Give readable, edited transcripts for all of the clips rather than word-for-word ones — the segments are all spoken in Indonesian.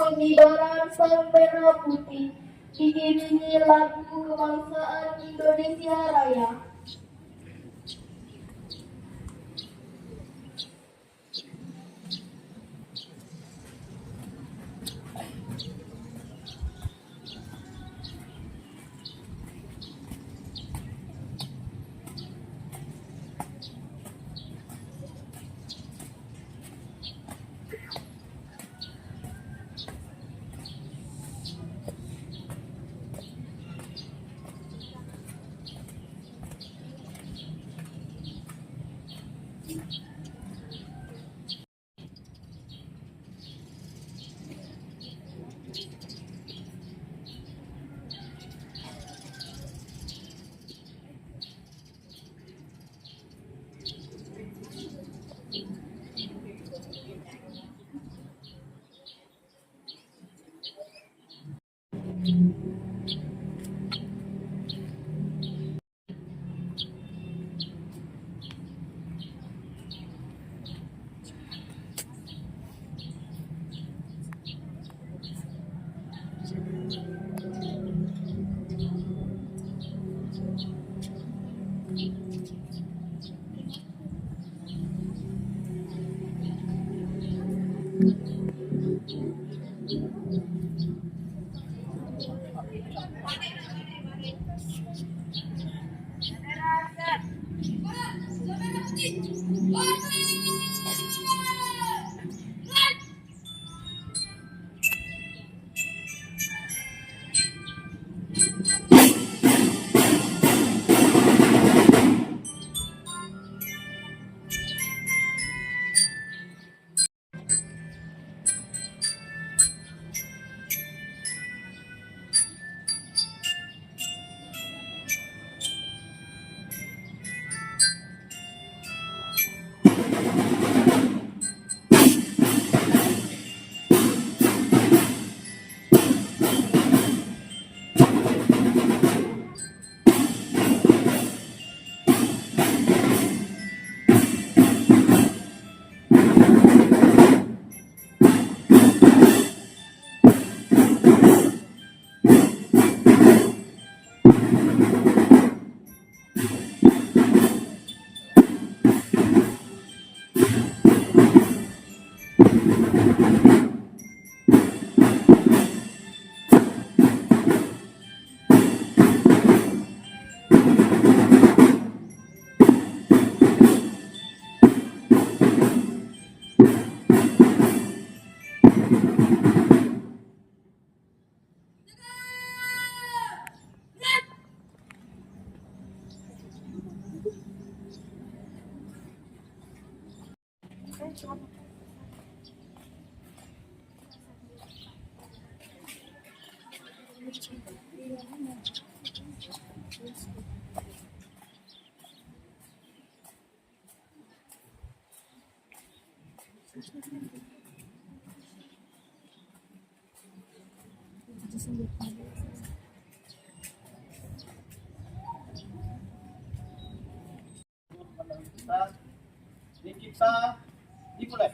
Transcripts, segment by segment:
pengibaran sang merah putih, diiringi lagu kebangsaan Indonesia Raya. Kita dimulai.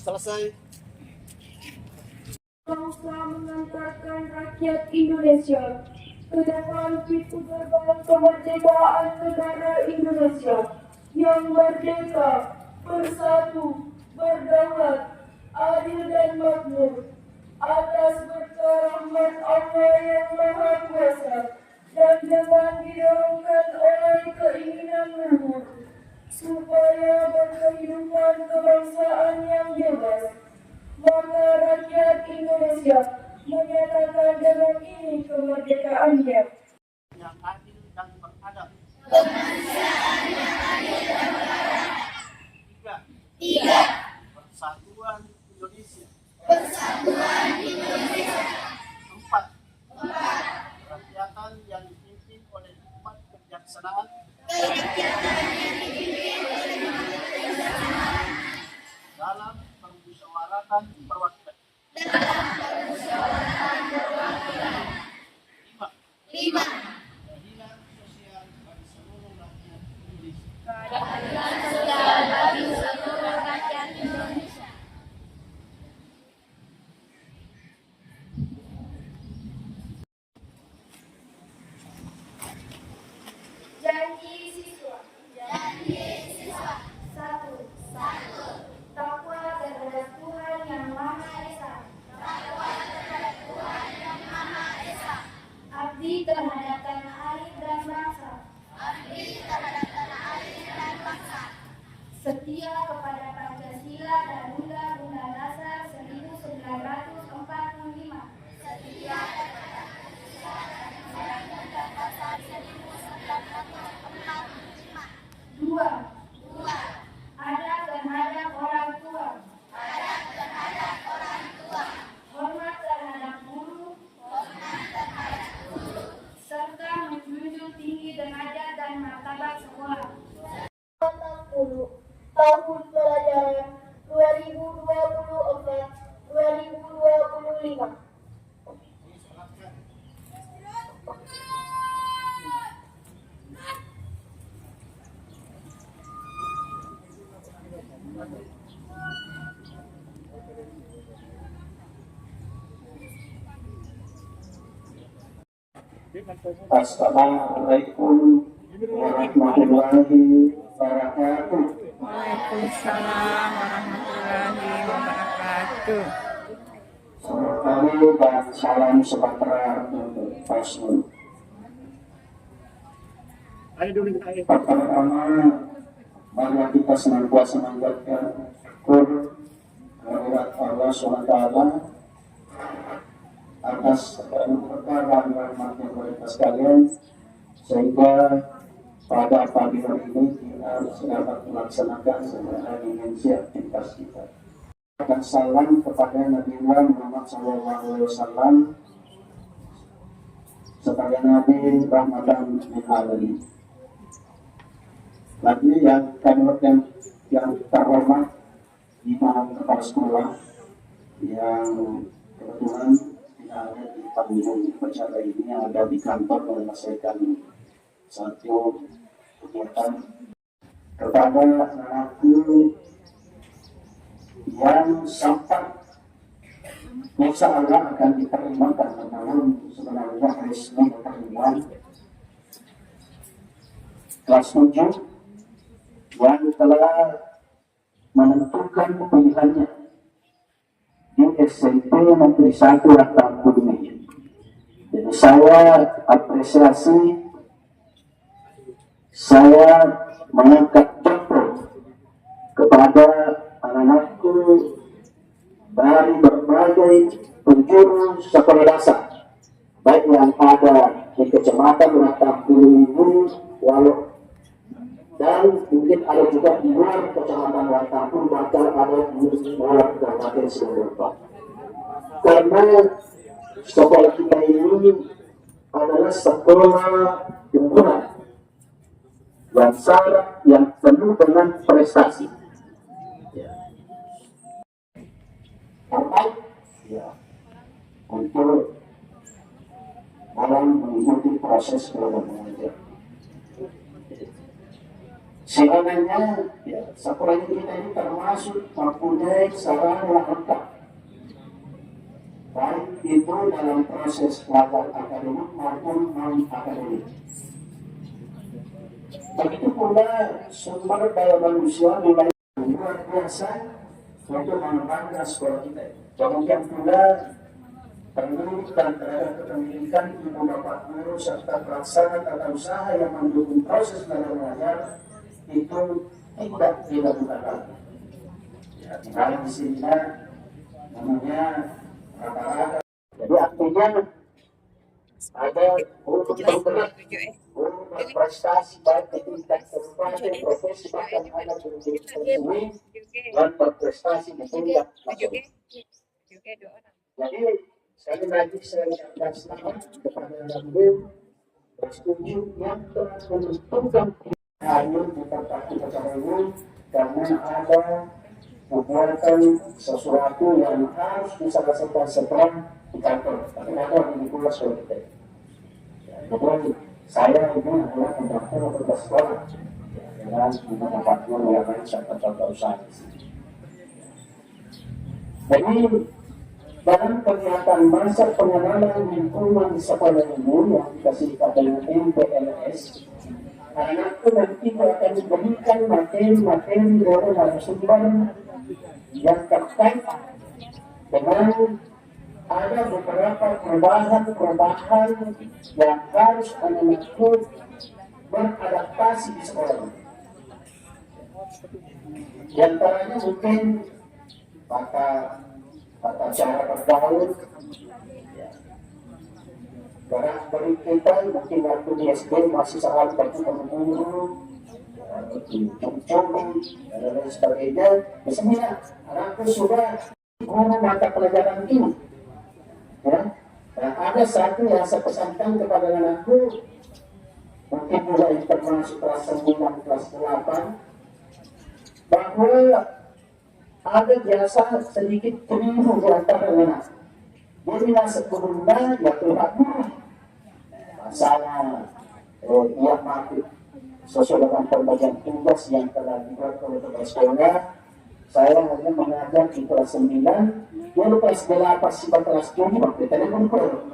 Selesai. Bangsa mengantarkan rakyat Indonesia ke depan pintu gerbang kemerdekaan negara Indonesia yang merdeka, bersatu, berdaulat, adil dan makmur, atas berkah rahmat Allah yang Maha Kuasa, dan jangan didorongkan oleh keinginan luhur, supaya berkehidupan kebangsaan yang bebas. Maka rakyat Indonesia menyatakan dengan ini kemerdekaannya. Yang adil dan beradab. Tiga. Persatuan Indonesia. Empat. Kerakyatan yang dipimpin oleh hikmat kebijaksanaan. Dalam permusyawaratan perwakilan. Lima. Keadilan sosial bagi seluruh rakyat Indonesia. Janji siswa. Satu. Takwa terhadap Tuhan Yang Maha Esa. Abdi terhadap tanah air dan bangsa. Setia kepada Pancasila dan Undang-Undang Dasar 1945. Dua. Adab terhadap orang tua. Hormat terhadap guru. Serta menjunjung tinggi derajat dan martabat sekolah. 60. Tahun pelajaran 2024-2025. Assalamualaikum warahmatullahi wabarakatuh. Waalaikumsalam warahmatullahi wabarakatuh. Selamat pagi dan salam sejahtera untuk Paslon. Pertama, mari kita senantiasa mengucapkan syukur kehadirat Allah SWT atas berkah dan rahmatnya kepada sekalian, sehingga pada pagi hari ini kita dapat melaksanakan sebuah dimensi aktivitas kita. Dan salam kepada Nabi Muhammad SAW sebagai Nabi rahmatan lil alamin. Lagi yang terhormat imam kepala sekolah yang kebetulan tidak ada di panggung acara ini, yang ada di kantor menyelesaikan satu kegiatan, kepada anakku yang sampai insya Allah akan diterimakan dalam sebenarnya resmi pertemuan kelas 7 yang telah menentukan pilihannya di SMP Negeri 1 Raktangkul ini. Jadi saya apresiasi, saya mengangkat jempol kepada anak-anakku dari berbagai penjuru sekolah dasar, baik yang ada di Kecamatan Raktangkul ini, dan mungkin ada juga di luar Kecamatan Raktangkul, bahkan ada di luar Kabupaten Sidoarjo. Karena sekolah kita ini adalah sekolah unggulan yang syarat, yang penuh dengan prestasi. Terbaik untuk dalam mengikuti proses belajar mengajar. Sebenarnya sekolah kita ini termasuk mempunyai sarana yang lengkap, baik itu dalam proses belajar akademik maupun non akademik. Begitu pula sumber daya manusia mulai luar biasa untuk mengembangkan sekolah kita. Kemudian pula pendidikan terhadap pendidikan ibu bapak guru serta pelaksana tata usaha yang mendukung proses belajar mengajar itu tidak dilakukan lagi. Ya, karena di sini namanya rata-rata. Jadi artinya ada untuk bergerak, untuk berprestasi baik di tingkat kabupaten, provinsi bahkan ada pendidikan tinggi dan berprestasi di tingkat nasional. Jadi sekali lagi saya ucapkan selamat kepada Ibu setuju yang telah menentukan hadir di tempat kita ini karena ada perbuatan sesuatu yang harus diselesaikan setelah di kantor. Tapi ada di pula sekolah kita. Jadi saya ini adalah mendaftar ke sekolah dengan tempat guru yang lain serta tata usaha. Jadi dalam kegiatan masa pengenalan lingkungan di sekolah ini yang dikasih dengan MPLS, anak-anak nanti akan diberikan materi-materi dari narasumber yang terkait dengan ada beberapa perubahan yang harus anak-anak beradaptasi di sekolah. Di antaranya mungkin tata cara bergaul, beri kita mungkin waktu di SD masih sangat bertemu guru, coba dan lain sebagainya. Misalnya anakku sudah guru mata pelajaran ini, ya. Dan ada satu yang saya pesankan kepada anakku, mungkin juga yang termasuk kelas 9, kelas 8, bahwa ada biasa sedikit keliru di antara anak. Jadi sebelumnya ya tidak masalah ia mati sesuai dengan pembagian tugas yang telah dibuat oleh kepala sekolah. Saya hanya mengajar di kelas 9, dia kelas 8 sifat kelas 7 kita diukur.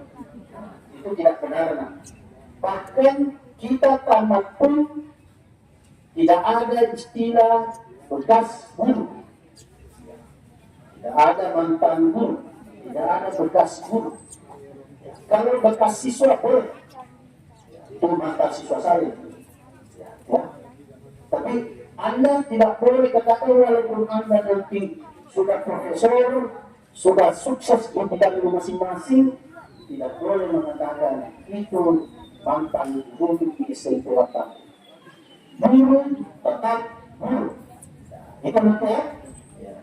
Itu tidak benar. Bahkan kita tamat pun tidak ada istilah bekas guru. Tidak ada mantan guru, tidak ada bekas guru. Kalau bekas siswa boleh, itu mantan siswa saya. Ya. Tapi Anda tidak boleh katakan walaupun Anda nanti sudah profesor, sudah sukses di bidang masing-masing, tidak boleh mengatakan itu mantan guru di istilah. Guru tetap guru. Itu nanti ya.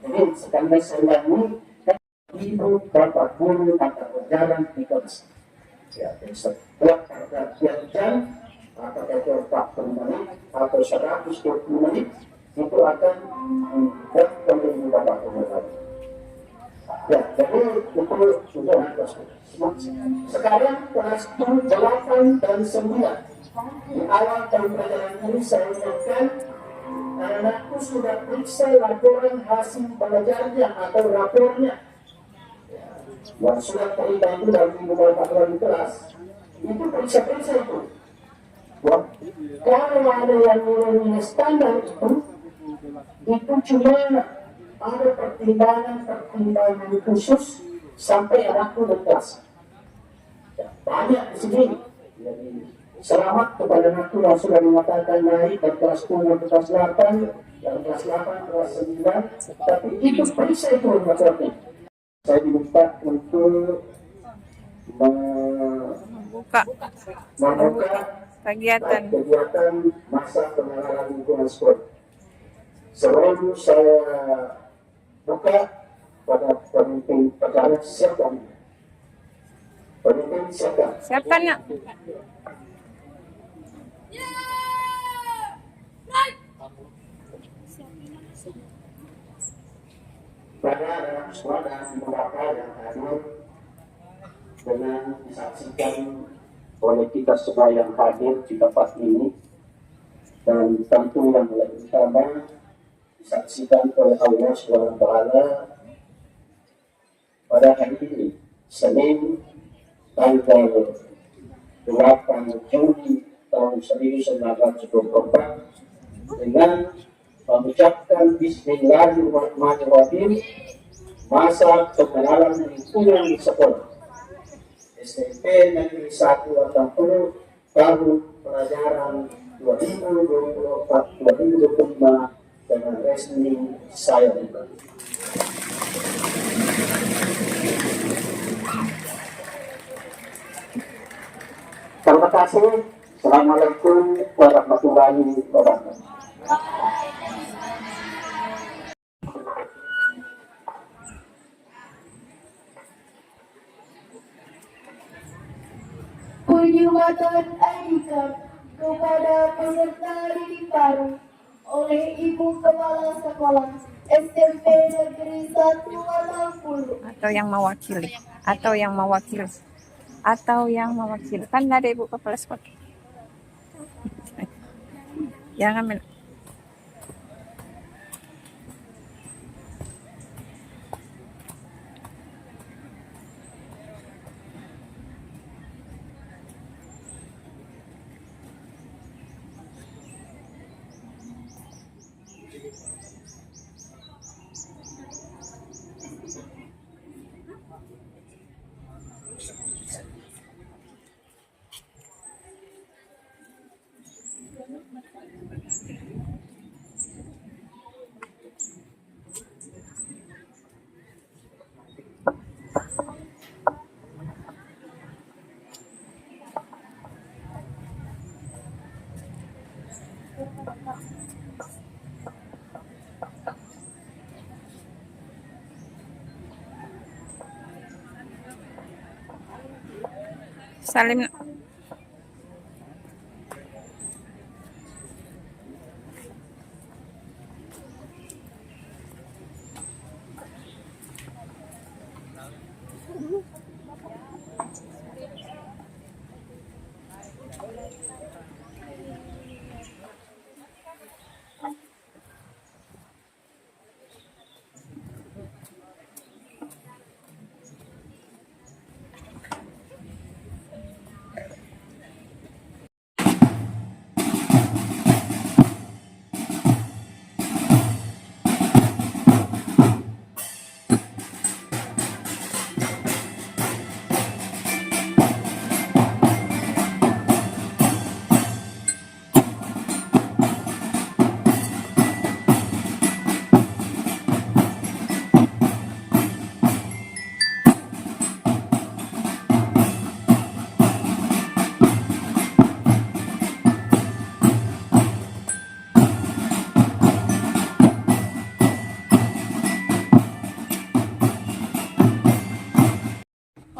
Jadi sekarang saya ulangi, itu berapa guru akan berjalan di kelas. Ya, setiap perhatian jam, apakah itu 40 menit atau 120 menit, itu akan membuat menjadi berapa guru. Ya, jadi itu sudah kelas. Sekarang kelas 8 dan 9. Di awal tahun pelajaran ini saya ingatkan, anakku sudah periksa laporan hasil belajarnya atau rapornya yang sudah terlibat dalam beberapa di kelas. Itu periksa itu. Wah, kalau ada yang nilai standar itu cuma ada pertimbangan khusus sampai anakku di kelas. Ya, banyak di sini. Jadi, selamat kepada anakku yang sudah mengatakan naik dari kelas 10 ke kelas 8, dari kelas 8 ke kelas 9, tapi itu periksa itu maksudnya. Saya diminta untuk membuka kegiatan masa pengenalan lingkungan sekolah. Sebelum saya buka pada pemimpin perjalanan siapkan. Pemimpin siapkan nak. Pada dalam sekolah dan beberapa yang hadir dengan disaksikan oleh kita semua yang hadir di tempat ini, dan tentu yang lebih utama disaksikan oleh Allah SWT pada hari ini, Senin tanggal 8 Juli tahun 1924 dengan mengucapkan Bismillahirrahmanirrahim masa pengenalan lingkungan di sekolah SMP Negeri 1 Watangpulu tahun pelajaran 2024-2025 dengan resmi saya membantu. Terima kasih. Assalamualaikum warahmatullahi wabarakatuh. Penyematan Andika kepada peserta didik baru oleh Ibu Kepala Sekolah SMP Negeri 1 Watangpulu. Atau yang mewakili, kan ada Ibu Kepala Sekolah. Jangan salim.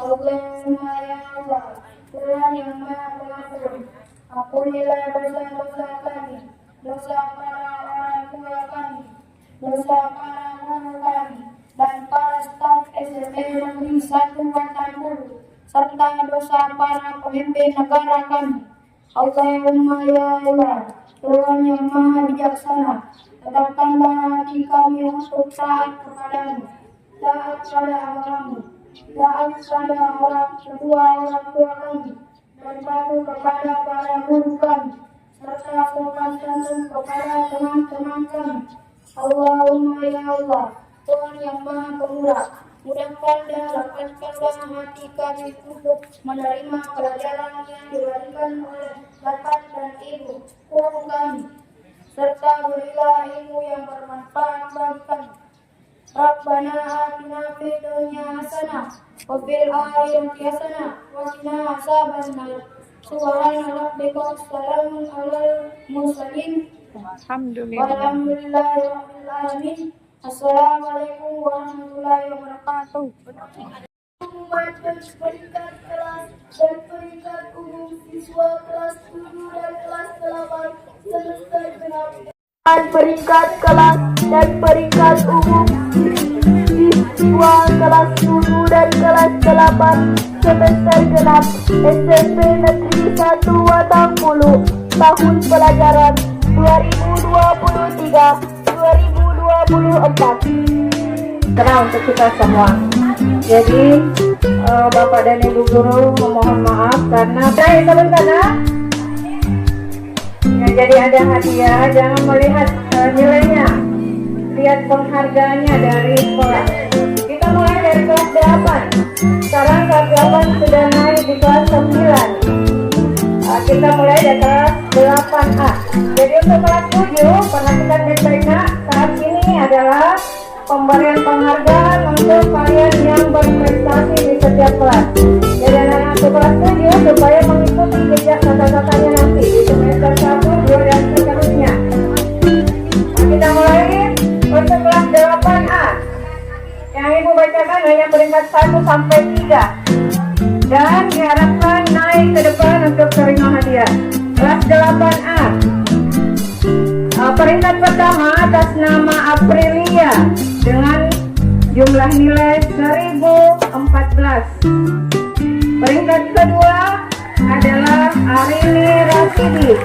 Allahumma ya Allah, Tuhan yang Maha Pengampun, ampunilah dosa-dosa kami, dosa para orang tua kami, dosa para guru kami, dan para staf SMP Negeri 1 Watangpulu, serta dosa para pemimpin negara kami. Allahumma ya Allah, Tuhan yang Maha Bijaksana, tetapkanlah hati kami untuk taat kepadamu, taat pada agamamu, taat pada kedua orang tua kami, dan patuh kepada para guru kami, serta sopan santun kepada teman-teman kami. Allahumma ya Allah, Tuhan yang Maha Pemurah, mudahkan dan lapangkanlah hati kami untuk menerima pelajaran yang diberikan oleh Bapak dan Ibu guru kami, serta berilah ilmu yang bermanfaat bagi kami. Rabbana atina fid dunya hasanah wa fil akhirati hasanah wa qina adzabannar. Subhana rabbika wassalamun alal mursalin. Walhamdulillahi rabbil alamin. Assalamualaikum warahmatullahi wabarakatuh. Peringkat kelas dan peringkat umum siswa kelas 7 dan kelas 8 semester genap. Peringkat kelas dan peringkat umum siswa kelas 7 dan kelas 8 semester genap SMP Negeri 1 Watangpulu tahun pelajaran 2023-2024. Kenal untuk kita semua. Jadi Bapak dan Ibu guru memohon maaf karena sebentar. Jadi ada hadiah, jangan melihat nilainya. Lihat penghargaannya dari sekolah. Kita mulai dari kelas 8. Sekarang kelas 8 sudah naik di kelas 9. Kita mulai dari kelas 8A. Jadi untuk kelas 7, perhatikan baik-baik nak, saat ini adalah pemberian penghargaan untuk kalian yang berprestasi di setiap kelas. Jadi anak-anak untuk kelas 7 supaya mengikuti jejak kakak-kakaknya nanti di semester 1, 2, dan seterusnya. Kita mulai untuk kelas 8A. Yang ibu bacakan hanya peringkat 1 sampai 3. Dan diharapkan naik ke depan untuk terima hadiah. Kelas 8A. Peringkat pertama atas nama Aprilia dengan jumlah nilai 1014. Peringkat kedua adalah Arini Rasidi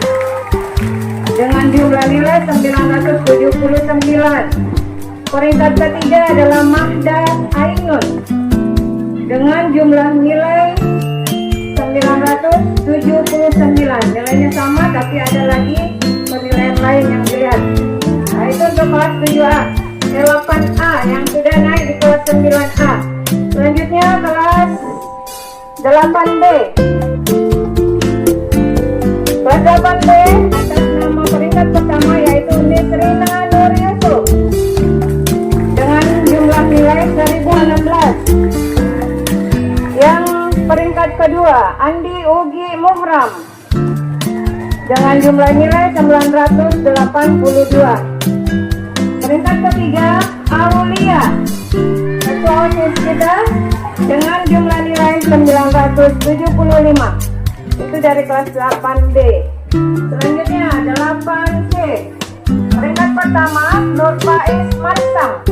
dengan jumlah nilai 979. Peringkat ketiga adalah Mahda Ainun dengan jumlah nilai 979. Nilainya sama tapi ada lagi penilaian lain yang dilihat. Nah, itu untuk kelas 7A. 8A yang sudah naik di kelas 9A. Selanjutnya kelas 8B. Kelas 8B atas nama peringkat pertama yaitu Nisrina Nur Yusuf dengan jumlah nilai 1016. Yang peringkat kedua Andi Ugi Muhram dengan jumlah nilai 982. Peringkat ketiga Aulia, ketua OSIS kita dengan jumlah nilai 975. Itu dari kelas 8B. Selanjutnya 8C. Peringkat pertama Nur Faiz Marsam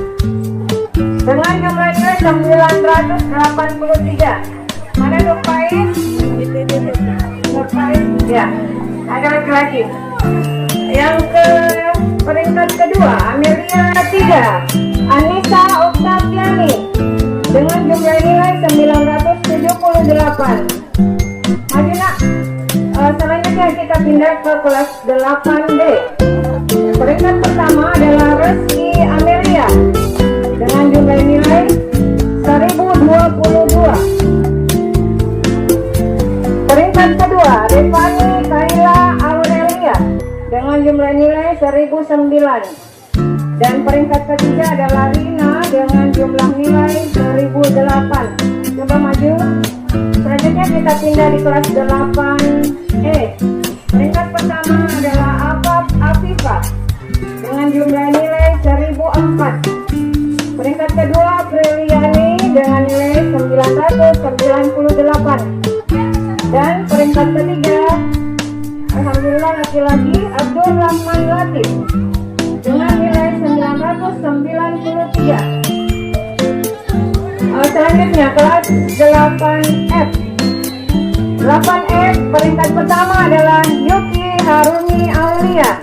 dengan jumlah nilai 983. Mana Nur Faiz? Nur Faiz, ya. Ada lagi. Yang ke peringkat kedua Amelia 3. Anissa Oktaviani dengan jumlah nilai 978. Maju nak. Selanjutnya kita pindah ke kelas 8D. Peringkat pertama adalah Reski Amelia dengan jumlah nilai 1022. Peringkat kedua Revani Kaila Aurelia dengan jumlah nilai 1009. Dan peringkat ketiga adalah Rina dengan jumlah nilai 1008. Coba maju. Selanjutnya kita pindah di kelas 8E. Peringkat pertama adalah Afaf Afifah dengan jumlah nilai 1004. Peringkat kedua Apriliani dengan nilai 998. Dan peringkat ketiga alhamdulillah laki-laki Abdul Rahman Latif dengan nilai 993. Selanjutnya kelas 8F. 8F peringkat pertama adalah Yuki Harumi Aulia,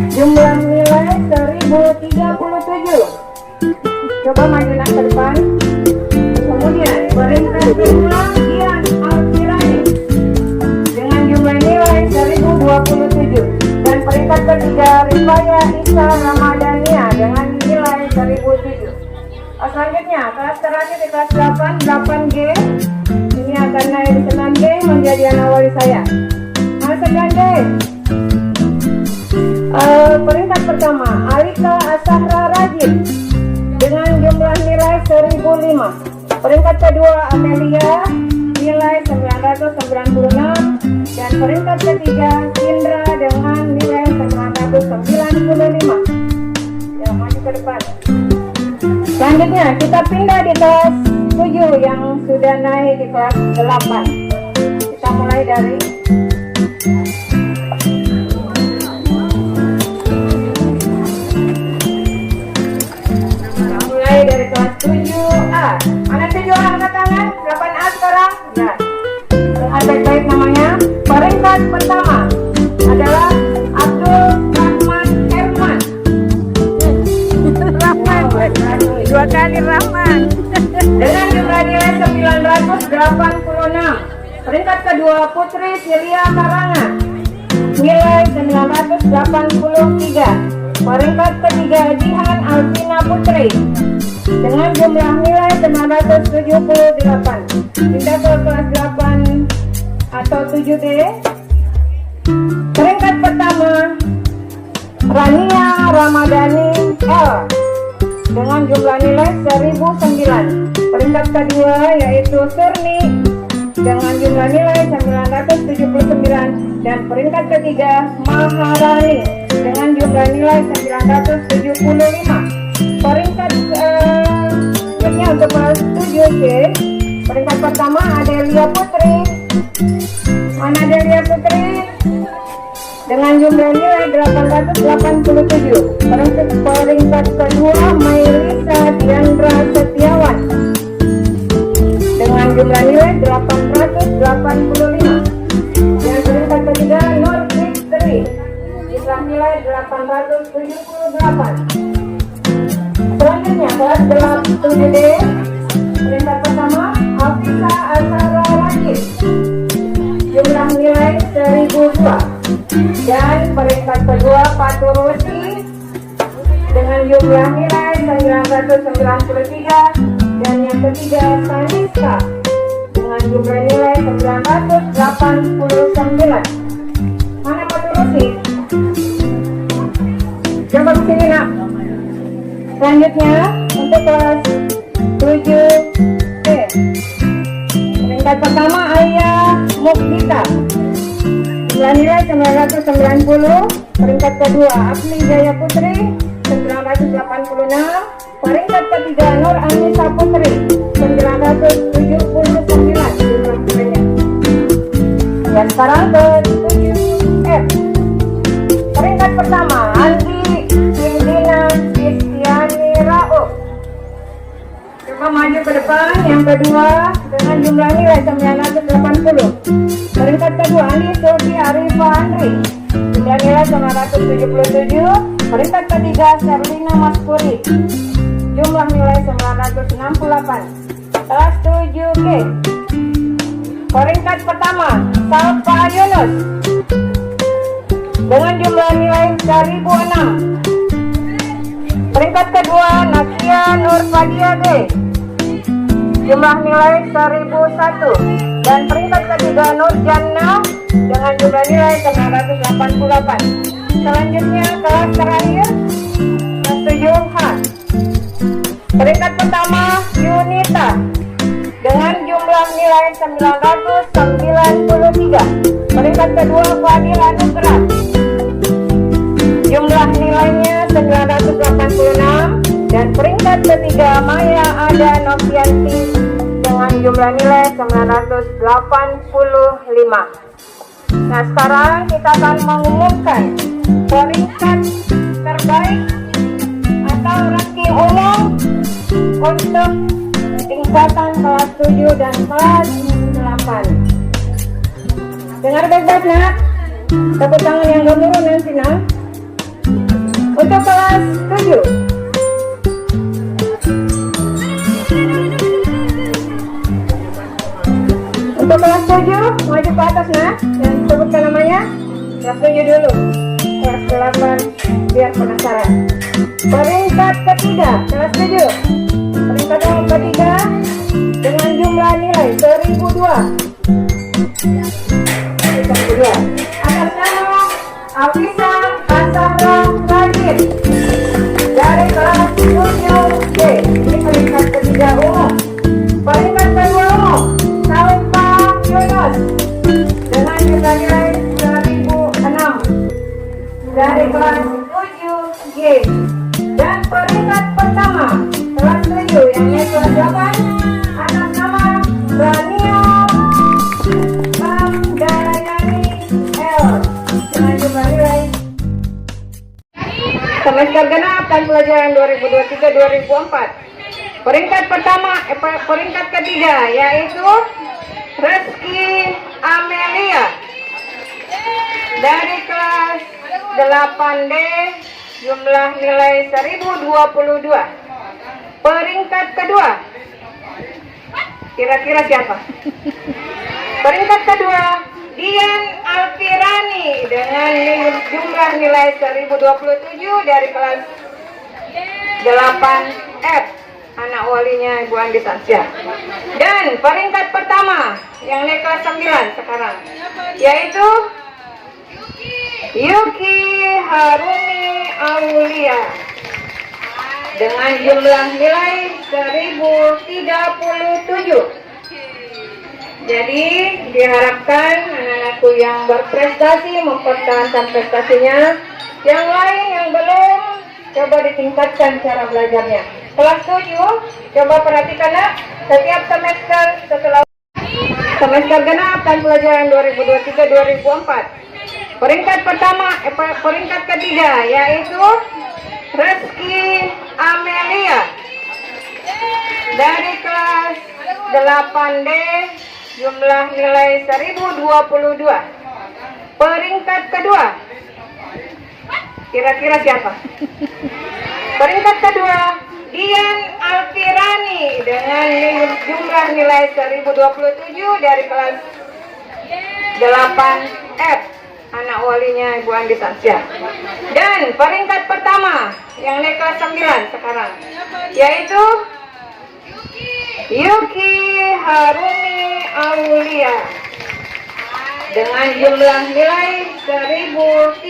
jumlah nilai 1037. Coba maju ke depan. Kemudian peringkat kedua Dian Alfirani dengan jumlah nilai 1027. Dan peringkat ketiga Rifaya Isa Ramadania dengan nilai 1007. Selanjutnya kelas terakhir di kelas 8, 8G. Ini akan naik di 9D menjadi anak wali saya. Nah, 9D. Peringkat pertama Alika Asahra Rajin dengan jumlah nilai 1005. Peringkat kedua Amelia nilai 996. Dan peringkat ketiga Indra dengan nilai 995. Ya, maju ke depan. Selanjutnya kita pindah di kelas 7 yang sudah naik di kelas 8. Kita mulai dari kelas 7A. Mana 7A angkat tangan? 8A sekarang? Ya. Lihat baik-baik namanya. Peringkat pertama adalah Abdul Rahman Herman. Dua kali Rahman Dengan jumlah nilai 986. Peringkat kedua Putri Silia Karanga, nilai 983. Peringkat ketiga Jihan Alvina Putri dengan jumlah nilai 978. Kita ke kelas 8 atau 7D. Peringkat pertama Rania Ramadhani L dengan jumlah nilai 1009. Peringkat kedua yaitu Surni dengan jumlah nilai 979, dan peringkat ketiga Maharani dengan jumlah nilai 975. Peringkat selanjutnya untuk kelas 7C. Peringkat pertama Adelia Putri. Mana Adelia Putri? Dengan jumlah nilai 887. Peringkat kedua Mailisa Diandra Setiawan dengan jumlah nilai 885. Dan peringkat ketiga Nur Fitri jumlah nilai 878. Selanjutnya kelas 7D. Peringkat pertama Afisa Asara Rajin jumlah nilai 1002. Dan peringkat kedua Fatur Lesti dengan jumlah nilai 993. Dan yang ketiga Saniska dengan jumlah nilai 989. Mana Fatur Lesti? Coba kesini nak. Selanjutnya untuk kelas 7D. Peringkat pertama Ayah Mukdita jumlah nilai 990. Peringkat kedua Afli Jaya Putri 986. Peringkat ketiga Nur Anissa Putri 979 jumlah nilainya. Dan sekarang ke 7F. Peringkat pertama Andi Indina Kristiani Rauf. Coba maju ke depan. Yang kedua dengan jumlah nilai 980. Peringkat kedua Andi Sofi Arifa Andri jumlah nilai 977. Peringkat ketiga Serlina Maspuri jumlah nilai 968. Kelas 7G. Peringkat pertama Salva Yunus dengan jumlah nilai 1006. Peringkat kedua Nakia Nur Fadia G jumlah nilai 1001. Dan peringkat ketiga Nur Jannah dengan jumlah nilai 988. Selanjutnya kelas terakhir kelas 7H. Peringkat pertama Yunita dengan jumlah nilai 993. Peringkat kedua Fadil Anugrah jumlah nilainya 986. Dan peringkat ketiga Maya Ada Novianti dengan jumlah nilai 985. Nah, sekarang kita akan mengumumkan peringkat terbaik atau ranking umum untuk tingkatan kelas 7 dan kelas 8. Dengar baik-baik nak. Tepuk tangan yang gemuruh nanti nak. Untuk kelas 7 untuk kelas 7 maju ke atas nak. Dan sebutkan namanya. Kelas 7 dulu. Kelas 8 biar penasaran. Peringkat ketiga kelas 7. Peringkat ketiga dengan jumlah nilai 1002. Atas nama Afisa Asara Rajin dari kelas 7D. Ini peringkat ketiga umum. Peringkat kedua umum Salva Yunus dengan jumlah nilai 1006 dari kelas 7G. Dan peringkat pertama kelas 7 yang naik kelas 8 atas nama Rania Ramdayani L dengan jumlah nilai. Semester genap dan pelajaran 2023-2024. Peringkat pertama, peringkat ketiga yaitu Reski Amelia dari kelas 8D jumlah nilai 1022. Peringkat kedua kira-kira siapa? Peringkat kedua Dian Alfirani dengan jumlah nilai 1027 dari kelas 8F, anak walinya Ibu Andi Tasya. Dan peringkat pertama yang naik kelas 9 sekarang yaitu Yuki Harumi Aulia dengan jumlah nilai 1037. Jadi diharapkan anak-anakku yang berprestasi mempertahankan prestasinya. Yang lain yang belum, coba ditingkatkan cara belajarnya. Kelas 7, coba perhatikan nak, setiap semester setelah semester genap dan pelajaran 2023-2024. Peringkat ketiga yaitu Reski Amelia dari kelas 8D, jumlah nilai 1022. Peringkat kedua, kira-kira siapa? Peringkat kedua, Dian Alfirani dengan jumlah nilai 1027 dari kelas 8F, anak walinya Ibu Andi Tasya. Dan peringkat pertama yang naik kelas 9 sekarang yaitu Yuki Harumi Aulia dengan jumlah nilai 1037.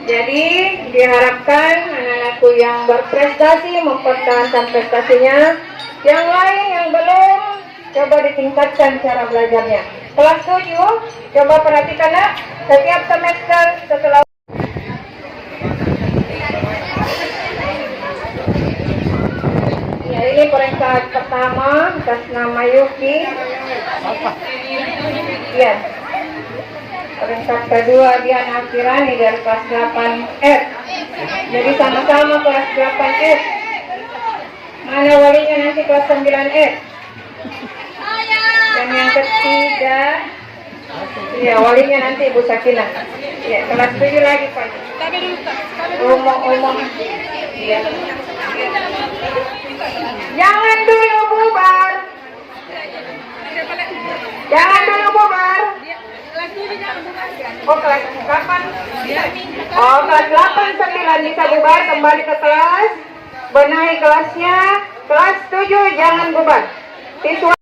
Jadi diharapkan anak-anakku yang berprestasi mempertahankan prestasinya. Yang lain yang belum, coba ditingkatkan cara belajarnya. Kelas 7, coba perhatikan nak, setiap semester setelah ini peringkat pertama atas nama Yuki. Ya. Peringkat kedua Dian Alfirani dari kelas 8F. Jadi sama-sama kelas 8F. Mana walinya nanti kelas 9F. Dan yang ketiga, ya walinya nanti Ibu Sakinah. Ya, kelas 7 lagi Pak. Umum. Ya. Jangan dulu bubar. Jangan dulu bubar. Oh, kelas 8. Oh, kelas 8, 9 bisa bubar, kembali ke kelas. Benahi kelasnya. Kelas 7 jangan bubar. Siswa